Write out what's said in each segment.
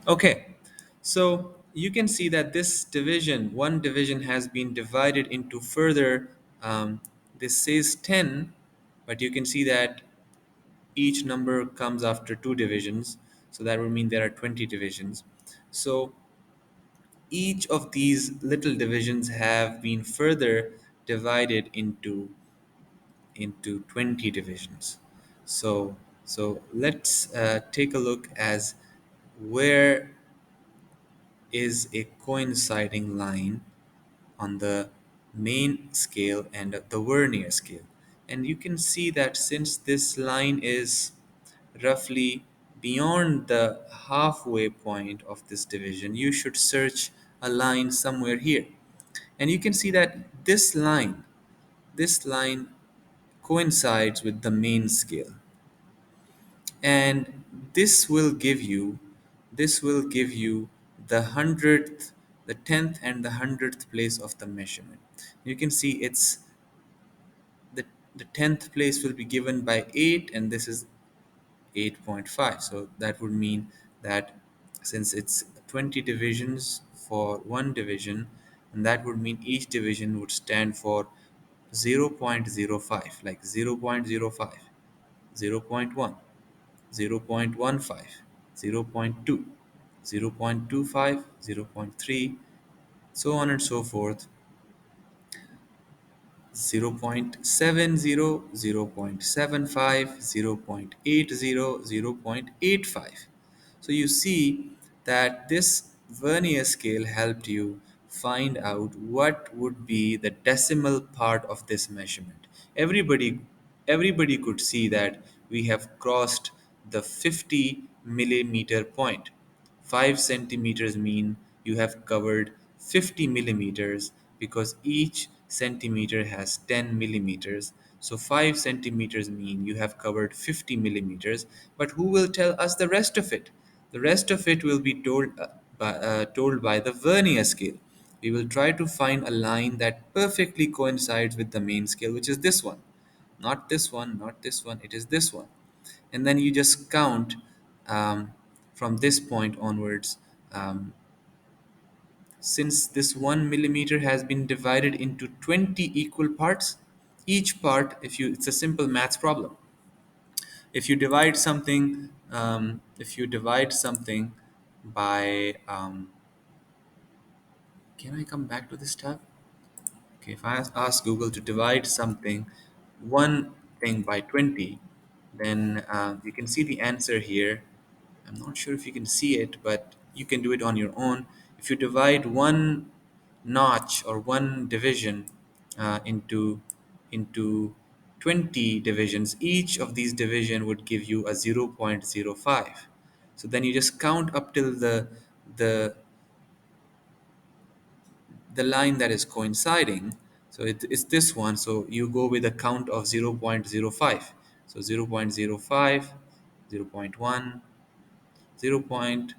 Okay, so you can see that this division, one division has been divided into further, this says 10, but you can see that each number comes after two divisions, so that would mean there are 20 divisions. So each of these little divisions have been further divided into 20 divisions. So let's take a look as where is a coinciding line on the main scale and the Vernier scale. And you can see that since this line is roughly beyond the halfway point of this division, you should search a line somewhere here. And you can see that this line coincides with the main scale. And this will give you the hundredth, the 10th and the 100th place of the measurement. You can see it's the 10th place will be given by 8, and this is 8.5. So that would mean that since it's 20 divisions for one division, and that would mean each division would stand for 0.05, like 0.05, 0.1, 0.15, 0.2, 0.25, 0.3, so on and so forth, 0.70, 0.75, 0.80, 0.85. So you see that this Vernier scale helped you find out what would be the decimal part of this measurement. Everybody could see that we have crossed the 50 millimeter point. 5 centimeters mean you have covered 50 millimeters because each centimeter has 10 millimeters. So 5 centimeters mean you have covered 50 millimeters. But who will tell us the rest of it? The rest of it will be told by the Vernier scale. We will try to find a line that perfectly coincides with the main scale, which is this one. Not this one, not this one, it is this one. And then you just count, from this point onwards. Since this 1 millimeter has been divided into 20 equal parts, each part, if you, it's a simple maths problem. If you divide something by, can I come back to this tab? Okay, if I ask Google to divide one thing by 20, then you can see the answer here. I'm not sure if you can see it, but you can do it on your own. If you divide one notch or one division into 20 divisions, each of these division would give you a 0.05. So then you just count up till the the line that is coinciding. So it's this one, so you go with a count of 0.05. So 0.05, 0.1, 0.15,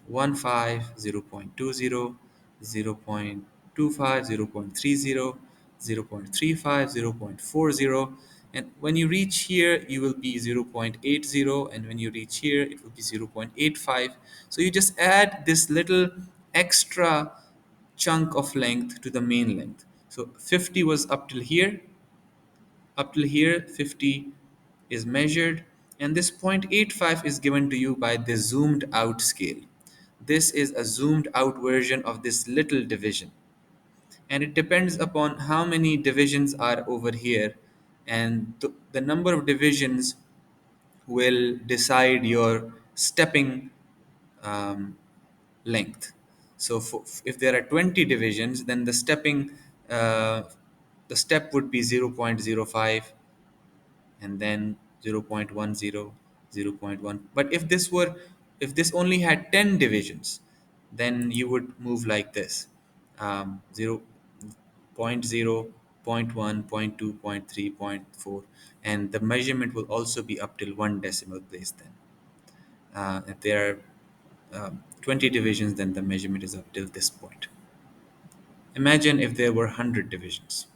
0.20, 0.25, 0.30, 0.35, 0.40. And when you reach here, you will be 0.80, and when you reach here, it will be 0.85. So you just add this little extra chunk of length to the main length. So 50 was up till here 50 is measured, and this 0.85 is given to you by the zoomed out scale. This is a zoomed out version of this little division, and it depends upon how many divisions are over here, and the number of divisions will decide your stepping um, length. So if there are 20 divisions, then uh, the step would be 0.05, and then 0.10, 0.1. But if this only had 10 divisions, then you would move like this: 0 point 0, point 1, point 2, point 3, point 4, and the measurement will also be up till one decimal place. Then if there are 20 divisions, then the measurement is up till this point. Imagine if there were 100 divisions.